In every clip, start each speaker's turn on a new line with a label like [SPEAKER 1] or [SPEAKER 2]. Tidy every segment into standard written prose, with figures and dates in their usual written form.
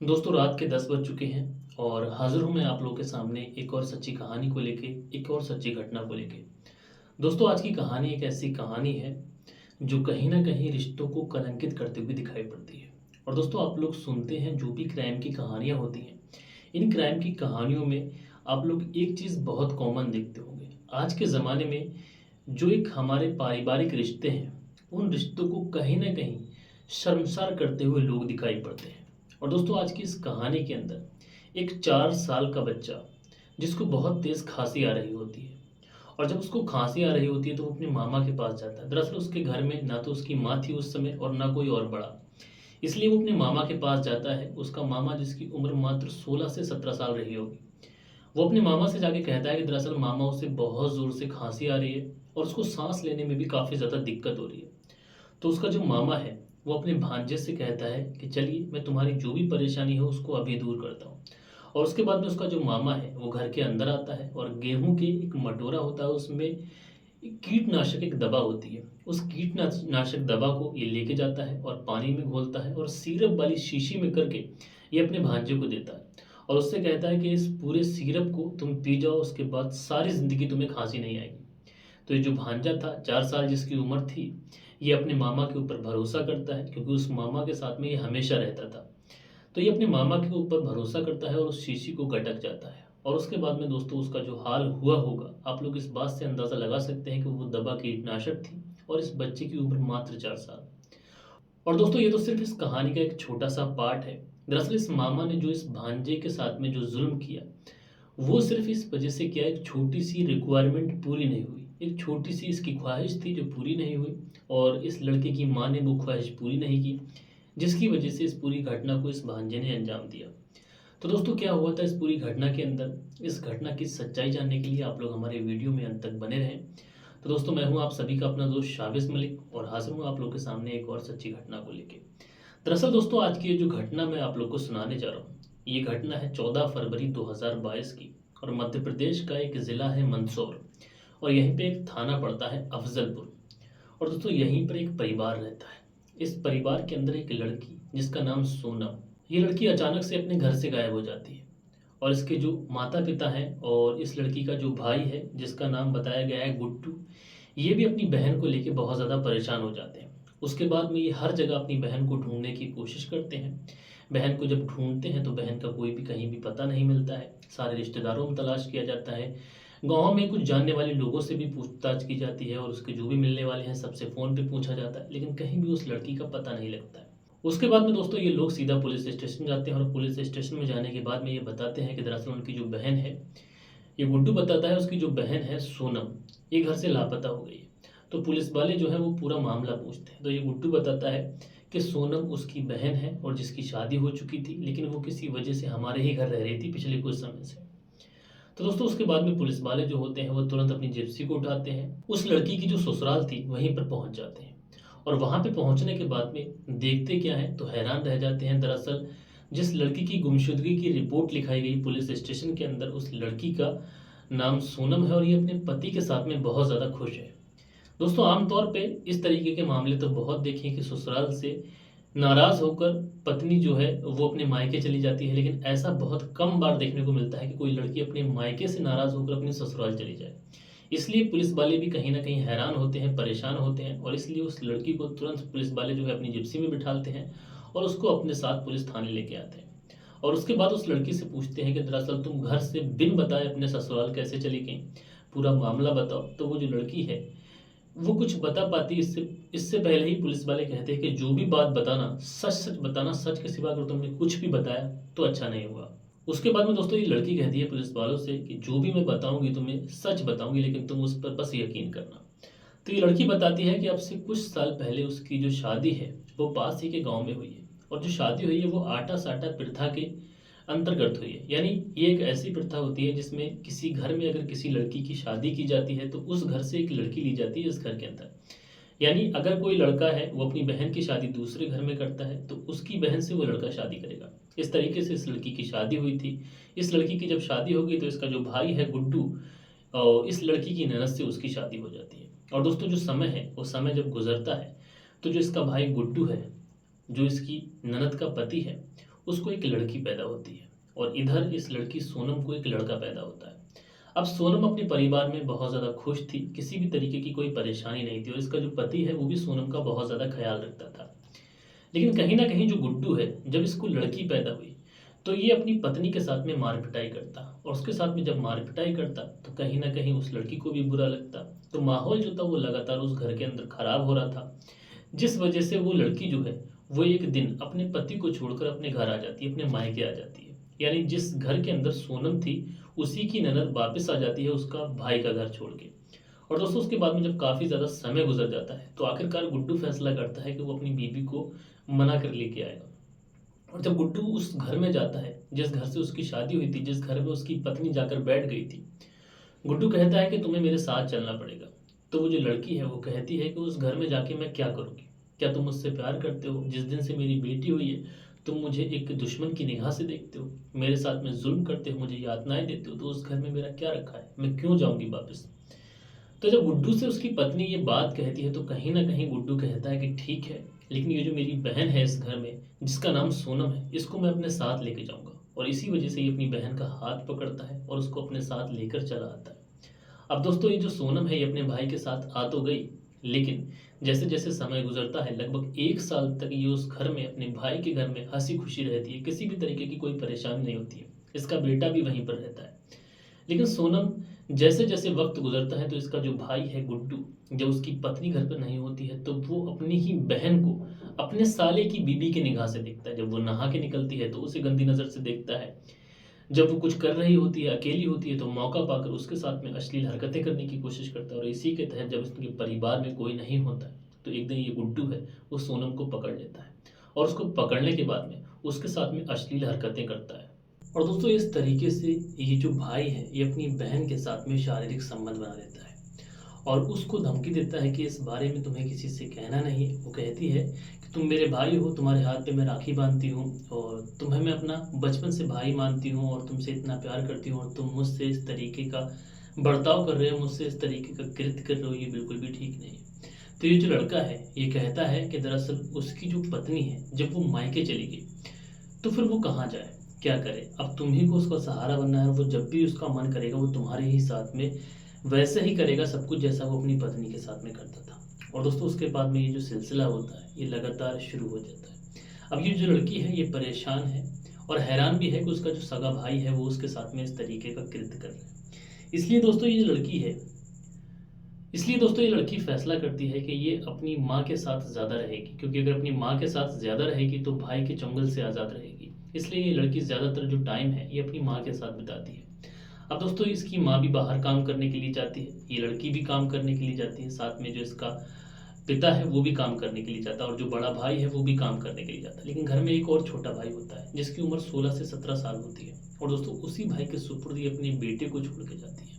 [SPEAKER 1] दोस्तों रात के 10 बज चुके हैं और हाज़िर हूँ मैं आप लोगों के सामने एक और सच्ची कहानी को लेके, एक और सच्ची घटना को लेके। दोस्तों आज की कहानी एक ऐसी कहानी है जो कहीं न कहीं रिश्तों को कलंकित करते हुए दिखाई पड़ती है। और दोस्तों आप लोग सुनते हैं जो भी क्राइम की कहानियाँ होती हैं, इन क्राइम की कहानियों में आप लोग एक चीज़ बहुत कॉमन देखते होंगे। आज के ज़माने में जो एक हमारे पारिवारिक रिश्ते हैं, उन रिश्तों को कहीं न कहीं शर्मसार करते हुए लोग दिखाई पड़ते हैं। और दोस्तों आज की इस कहानी के अंदर एक 4 साल का बच्चा जिसको बहुत तेज़ खाँसी आ रही होती है और जब उसको खाँसी आ रही होती है तो वो अपने मामा के पास जाता है। दरअसल उसके घर में ना तो उसकी माँ थी उस समय और ना कोई और बड़ा। इसलिए वो अपने मामा के पास जाता है। उसका मामा जिसकी उम्र मात्र 16 से 17 साल रही होगी। वो अपने मामा से जाके कहता है कि दरअसल मामा उसे बहुत ज़ोर से खाँसी आ रही है और उसको साँस लेने में भी काफ़ी ज़्यादा दिक्कत हो रही है। तो उसका जो मामा है, वो अपने भांजे से कहता है कि चलिए मैं तुम्हारी जो भी परेशानी है उसको अभी दूर करता हूँ। और उसके बाद में उसका जो मामा है वो घर के अंदर आता है और गेहूँ के एक मटोरा होता है उसमें एक कीटनाशक एक दवा होती है। उस नाशक दवा को ये लेके जाता है और पानी में घोलता है और सिरप वाली शीशी में करके ये अपने भांजे को देता है। और उससे कहता है कि इस पूरे सिरप को तुम पी जाओ, उसके बाद सारी ज़िंदगी तुम्हें खाँसी नहीं आएगी। तो ये जो भांजा था 4 साल जिसकी उम्र थी, ये अपने मामा के ऊपर भरोसा करता है क्योंकि उस मामा के साथ में ये हमेशा रहता था। तो ये अपने मामा के ऊपर भरोसा करता है और उस शीशी को गटक जाता है। और उसके बाद में दोस्तों उसका जो हाल हुआ होगा, आप लोग इस बात से अंदाज़ा लगा सकते हैं कि वो दवा कीटनाशक थी और इस बच्चे की उम्र मात्र 4 साल। और दोस्तों ये तो सिर्फ़ इस कहानी का एक छोटा-सा पार्ट है। दरअसल इस मामा ने जो इस भांजे के साथ में जो ज़ुल्म किया, वो सिर्फ़ इस वजह से किया एक छोटी-सी रिक्वायरमेंट पूरी नहीं हुई। एक छोटी-सी इसकी ख़्वाहिश थी जो पूरी नहीं हुई और इस लड़के की माँ ने वो ख़्वाहिश पूरी नहीं की, जिसकी वजह से इस पूरी घटना को इस भांजे ने अंजाम दिया। तो दोस्तों क्या हुआ था इस पूरी घटना के अंदर, इस घटना की सच्चाई जानने के लिए आप लोग हमारे वीडियो में अंत तक बने रहें। तो दोस्तों मैं हूँ आप सभी का अपना दोस्त शाबिज़ मलिक और हाज़िर हूँ आप लोग के सामने एक और सच्ची घटना को लेके। दरअसल दोस्तों आज की ये जो घटना मैं आप लोग को सुनाने जा रहा हूँ, ये घटना है 14 फरवरी 2022 की और मध्य प्रदेश का एक ज़िला है मंदसौर और यहीं पे एक थाना पड़ता है अफ़ज़लपुर। और दोस्तों यहीं पर एक परिवार रहता है। इस परिवार के अंदर एक लड़की जिसका नाम सोनम, ये लड़की अचानक से अपने घर से गायब हो जाती है और इसके जो माता-पिता हैं और इस लड़की का जो भाई है जिसका नाम बताया गया है गुड्डू, ये भी अपनी बहन को लेके बहुत ज़्यादा परेशान हो जाते हैं। उसके बाद में ये हर जगह अपनी बहन को ढूँढने की कोशिश करते हैं। बहन को जब ढूँढते हैं तो बहन का कोई भी कहीं भी पता नहीं मिलता है। सारे रिश्तेदारों में तलाश किया जाता है। गाँव में कुछ जानने वाले लोगों से भी पूछताछ की जाती है और उसके जो भी मिलने वाले हैं सबसे फ़ोन पे पूछा जाता है, लेकिन कहीं भी उस लड़की का पता नहीं लगता है। उसके बाद में दोस्तों ये लोग सीधा पुलिस स्टेशन जाते हैं और पुलिस स्टेशन में जाने के बाद में ये बताते हैं कि दरअसल उनकी जो बहन है, ये गुड्डू बताता है उसकी जो बहन है सोनम, ये घर से लापता हो गई है। तो पुलिस वाले जो है वो पूरा मामला पूछते हैं। तो ये गुड्डू बताता है कि सोनम उसकी बहन है और जिसकी शादी हो चुकी थी, लेकिन वो किसी वजह से हमारे ही घर रह रही थी पिछले कुछ समय से। तो दोस्तों उसके बाद में पुलिस वाले जो होते हैं वो तुरंत अपनी जिप्सी को उठाते हैं। उस लड़की की जो ससुराल थी वहीं पर पहुंच जाते हैं और वहां पे पहुंचने के बाद में देखते क्या है तो हैरान रह जाते हैं। दरअसल जिस लड़की की गुमशुदगी की रिपोर्ट लिखाई गई पुलिस स्टेशन के अंदर, उस लड़की का नाम सोनम है और ये अपने पति के साथ में बहुत ज़्यादा खुश है। दोस्तों आमतौर पे इस तरीके के मामले तो बहुत देखे हैं कि ससुराल से नाराज़ होकर पत्नी जो है वो अपने मायके चली जाती है, लेकिन ऐसा बहुत कम बार देखने को मिलता है कि कोई लड़की अपने मायके से नाराज़ होकर अपने ससुराल चली जाए। इसलिए पुलिस वाले भी कहीं न कहीं हैरान होते हैं, परेशान होते हैं और इसलिए उस लड़की को तुरंत पुलिस वाले जो है अपनी जिप्सी में बिठाते हैं और उसको अपने साथ पुलिस थाने लेके आते हैं। और उसके बाद उस लड़की से पूछते हैं कि दरअसल तुम घर से बिन बताए अपने ससुराल कैसे चली गई? पूरा मामला बताओ। तो वो जो लड़की है वो कुछ बता पाती इससे इससे पहले ही पुलिस वाले कहते हैं कि जो भी बात बताना सच-सच बताना, सच के सिवा अगर तुमने कुछ भी बताया तो अच्छा नहीं होगा। उसके बाद में दोस्तों ये लड़की कहती है पुलिस वालों से कि जो भी मैं बताऊँगी तुम्हें सच बताऊँगी, लेकिन तुम उस पर बस यकीन करना। तो ये लड़की बताती है कि अब से कुछ साल पहले उसकी जो शादी है वो पास ही के गाँव में हुई है और जो शादी हुई है वो आटा-साटा प्रथा के अंतर्गत हुई है। यानी ये एक ऐसी प्रथा होती है जिसमें किसी घर में अगर किसी लड़की की शादी की जाती है तो उस घर से एक लड़की ली जाती है इस घर के अंदर। यानी अगर कोई लड़का है वो अपनी बहन की शादी दूसरे घर में करता है तो उसकी बहन से वो लड़का शादी करेगा। इस तरीके से इस लड़की की शादी हुई थी। इस लड़की की जब शादी हो गई तो इसका जो भाई है गुड्डू, इस लड़की की ननद से उसकी शादी हो जाती है। और दोस्तों जो समय है वो समय जब गुजरता है तो जो इसका भाई गुड्डू है, जो इसकी ननद का पति है, उसको एक लड़की पैदा होती है और इधर इस लड़की सोनम को एक लड़का पैदा होता है। अब सोनम अपने परिवार में बहुत ज़्यादा खुश थी, किसी भी तरीके की कोई परेशानी नहीं थी और इसका जो पति है वो भी सोनम का बहुत ज़्यादा ख्याल रखता था। लेकिन कहीं न कहीं जो गुड्डू है, जब इसको लड़की पैदा हुई, तो ये अपनी पत्नी के साथ में मार-पिटाई करता और उसके साथ में जब मार-पिटाई करता, तो कहीं न कहीं उस लड़की को भी बुरा लगता। तो माहौल जो था वो लगातार उस घर के अंदर खराब हो रहा था, जिस वजह से वो लड़की जो है, वो एक दिन अपने पति को छोड़कर अपने घर आ जाती है, अपने मायके आ जाती है। यानी जिस घर के अंदर सोनम थी, उसी की ननद वापस आ जाती है उसका भाई का घर छोड़ के। और दोस्तों उसके बाद में जब काफ़ी ज़्यादा समय गुज़र जाता है, तो आखिरकार गुड्डू फैसला करता है कि वो अपनी बीवी को मना कर लेके आएगा। और जब गुड्डू उस घर में जाता है, जिस घर से उसकी शादी हुई थी, जिस घर में उसकी पत्नी जाकर बैठ गई थी, गुड्डू कहता है कि तुम्हें मेरे साथ चलना पड़ेगा। तो वो जो लड़की है वो कहती है कि उस घर में जाके मैं क्या करूँगी? क्या तुम मुझसे प्यार करते हो? जिस दिन से मेरी बेटी हुई है, तुम मुझे एक दुश्मन की निगाह से देखते हो, मेरे साथ में ज़ुल्म करते हो, मुझे यातनाएँ देते हो, तो उस घर में मेरा क्या रखा है? मैं क्यों जाऊँगी वापस? तो जब गुड्डू से उसकी पत्नी ये बात कहती है, तो कहीं न कहीं गुड्डू कहता है कि ठीक है, लेकिन ये जो मेरी बहन है इस घर में, जिसका नाम सोनम है, इसको मैं अपने साथ लेके जाऊँगा। और इसी वजह से ये अपनी बहन का हाथ पकड़ता है और उसको अपने साथ लेकर चला आता है। अब दोस्तों ये जो सोनम है ये अपने भाई के साथ आ तो गई, लेकिन जैसे-जैसे समय गुज़रता है लगभग 1 साल तक ये उस घर में अपने भाई के घर में हँसी-खुशी रहती है, किसी भी तरीके की कोई परेशानी नहीं होती है। इसका बेटा भी वहीं पर रहता है। लेकिन सोनम जैसे-जैसे वक़्त गुज़रता है तो इसका जो भाई है गुड्डू, जब उसकी पत्नी घर पर नहीं होती है तो वो अपनी ही बहन को अपने साले की बीवी की निगाह से देखता है। जब वो नहा के निकलती है तो उसे गंदी नज़र से देखता है। जब वो कुछ कर रही होती है, अकेली होती है तो मौका पाकर उसके साथ में अश्लील हरकतें करने की कोशिश करता है और इसी के तहत जब उसके परिवार में कोई नहीं होता है, तो एक दिन ये गुड्डू है, वो सोनम को पकड़ लेता है और उसको पकड़ने के बाद में उसके साथ में अश्लील हरकतें करता है। और दोस्तों इस तरीके से ये जो भाई है, ये अपनी बहन के साथ में शारीरिक संबंध बना लेता है और उसको धमकी देता है कि इस बारे में तुम्हें किसी से कहना नहीं है। वो कहती है कि तुम मेरे भाई हो, तुम्हारे हाथ पे मैं राखी बाँधती हूँ और तुम्हें मैं अपना बचपन से भाई मानती हूँ और तुमसे इतना प्यार करती हूँ और तुम मुझसे इस तरीके का बर्ताव कर रहे हो, मुझसे इस तरीके का कृत्य कर रहे हो, ये बिल्कुल भी ठीक नहीं है। तो ये जो लड़का है, ये कहता है कि दरअसल उसकी जो पत्नी है, जब वो मायके चली गई, तो फिर वो कहाँ जाए? क्या करे? अब तुम ही को उसका सहारा बनना है और वो जब भी उसका मन करेगा, वो तुम्हारे ही साथ में वैसे ही करेगा सब कुछ जैसा वो अपनी पत्नी के साथ में करता था। और दोस्तों उसके बाद में ये जो सिलसिला होता है ये लगातार शुरू हो जाता है। अब ये जो लड़की है ये परेशान है और हैरान भी है कि उसका जो सगा भाई है वो उसके साथ में इस तरीके का कृत्य कर रहा है। इसलिए दोस्तों ये लड़की फैसला करती है कि ये अपनी माँ के साथ ज़्यादा रहेगी, क्योंकि अगर अपनी माँ के साथ ज़्यादा रहेगी तो भाई के चंगुल से आज़ाद रहेगी। इसलिए ये लड़की ज़्यादातर जो टाइम है ये अपनी माँ के साथ बिताती है। अब दोस्तों इसकी माँ भी बाहर काम करने के लिए जाती है, ये लड़की भी काम करने के लिए जाती है, साथ में जो इसका पिता है वो भी काम करने के लिए जाता है और जो बड़ा भाई है वो भी काम करने के लिए जाता है। लेकिन घर में एक और छोटा भाई होता है जिसकी उम्र 16 से 17 साल होती है और दोस्तों उसी भाई के सुपुर्द ये अपने बेटे को छोड़ के जाती है।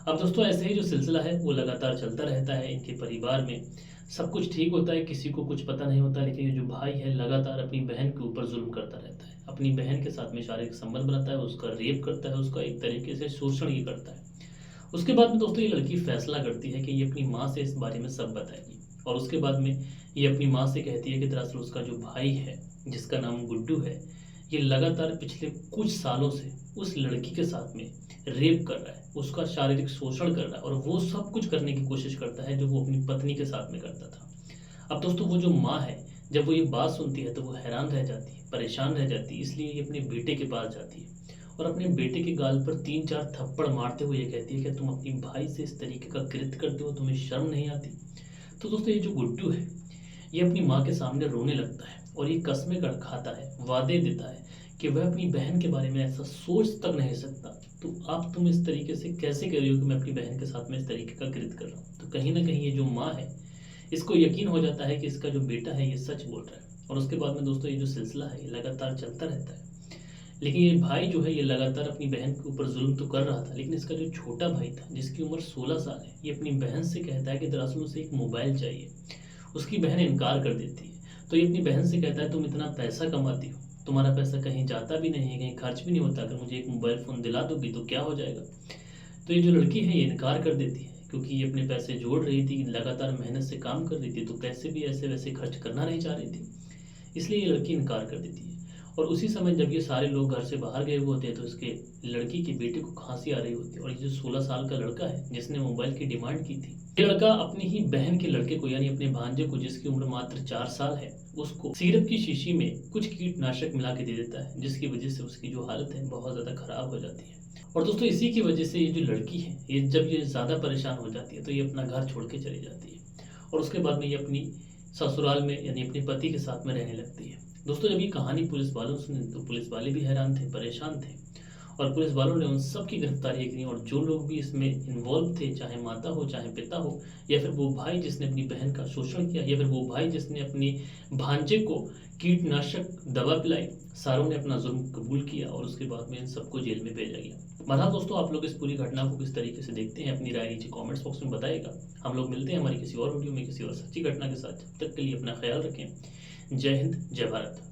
[SPEAKER 1] अब दोस्तों ऐसे ही जो सिलसिला है वो लगातार चलता रहता है इनके परिवार में। सब कुछ ठीक होता है, किसी को कुछ पता नहीं होता, लेकिन ये जो भाई है लगातार अपनी बहन के ऊपर ज़ुल्म करता रहता है। अपनी बहन के साथ में शारीरिक संबंध बनाता है, उसका रेप करता है, उसका एक तरीके से शोषण ये करता है। उसके बाद में दोस्तों ये लड़की फैसला करती है कि ये अपनी माँ से इस बारे में सब बताएगी और उसके बाद में ये अपनी माँ से कहती है कि दरअसल उसका जो भाई है, जिसका नाम गुड्डू है, ये लगातार पिछले कुछ सालों से उस लड़की के साथ में रेप कर रहा है, उसका शारीरिक शोषण कर रहा है और वो सब कुछ करने की कोशिश करता है जो वो अपनी पत्नी के साथ में करता था। अब दोस्तों वो जो माँ है, जब वो ये बात सुनती है तो वो हैरान रह जाती है, परेशान रह जाती है, इसलिए ये अपने बेटे के पास जाती है और अपने बेटे के गाल पर 3-4 थप्पड़ मारते हुए ये कहती है कि तुम अपनी भाई से इस तरीके का कृत्य करते हो, तुम्हें शर्म नहीं आती? तो दोस्तों ये जो गुड्डू है, ये अपनी माँ के सामने रोने लगता है और ये कस्में खाता है, वादे देता है कि वह अपनी बहन के बारे में ऐसा सोच तक नहीं सकता। तो अब तुम इस तरीके से कैसे कह रही हो कि मैं अपनी बहन के साथ में इस तरीके का कृत्य कर रहा हूँ? तो कहीं न कहीं ये जो माँ है, इसको यकीन हो जाता है कि इसका जो बेटा है ये सच बोल रहा है और उसके बाद में दोस्तों ये जो सिलसिला है ये लगातार चलता रहता है। लेकिन ये भाई जो है ये लगातार अपनी बहन के ऊपर ज़ुल्म तो कर रहा था, लेकिन इसका जो छोटा भाई था जिसकी उम्र 16 साल है, ये अपनी बहन से कहता है कि दरअसल उसे एक मोबाइल चाहिए। उसकी बहन इनकार कर देती है, तो ये अपनी बहन से कहता है तुम इतना पैसा कमाती हो, तुम्हारा पैसा कहीं जाता भी नहीं है, कहीं खर्च भी नहीं होता, अगर मुझे एक मोबाइल फ़ोन दिला दोगी तो क्या हो जाएगा? तो ये जो लड़की है ये इनकार कर देती है, क्योंकि ये अपने पैसे जोड़ रही थी, लगातार मेहनत से काम कर रही थी, तो कैसे भी ऐसे-वैसे खर्च करना नहीं चाह रही थी। इसलिए ये लड़की इनकार कर देती है और उसी समय जब ये सारे लोग घर से बाहर गए हुए होते हैं तो इसके लड़की के बेटे को खांसी आ रही होती है और ये जो 16 साल का लड़का है जिसने मोबाइल की डिमांड की थी, ये लड़का अपनी ही बहन के लड़के को यानी अपने भांजे को जिसकी उम्र मात्र 4 साल है, उसको सिरप की शीशी में कुछ कीटनाशक मिला के दे देता है, जिसकी वजह से उसकी जो हालत है बहुत ज़्यादा खराब हो जाती है। और दोस्तों इसी की वजह से ये जो लड़की है, ये जब ये ज़्यादा परेशान हो जाती है तो ये अपना घर छोड़ के चली जाती है और उसके बाद में ये अपनी ससुराल में यानी अपने पति के साथ में रहने लगती है। दोस्तों जब ये कहानी पुलिस वालों से सुनी तो पुलिस वाले भी हैरान थे, परेशान थे और पुलिस वालों ने उन सब की गिरफ्तारी की और जो लोग भी इसमें इन्वॉल्व थे, चाहे माता हो, चाहे पिता हो, या फिर वो भाई जिसने अपनी बहन का शोषण किया, या फिर वो भाई जिसने अपनी भांजे को कीटनाशक दवा पिलाई, सारों ने अपना जुर्म कबूल किया और उसके बाद में इन सबको जेल में भेजा गया। बहरहाल दोस्तों आप लोग इस पूरी घटना को किस तरीके से देखते हैं, अपनी राय नीचे कमेंट्स बॉक्स में बताइएगा। हम लोग मिलते हैं हमारी किसी और वीडियो में किसी और सच्ची घटना के साथ। तब तक के लिए अपना ख्याल रखें। जय हिंद, जय भारत।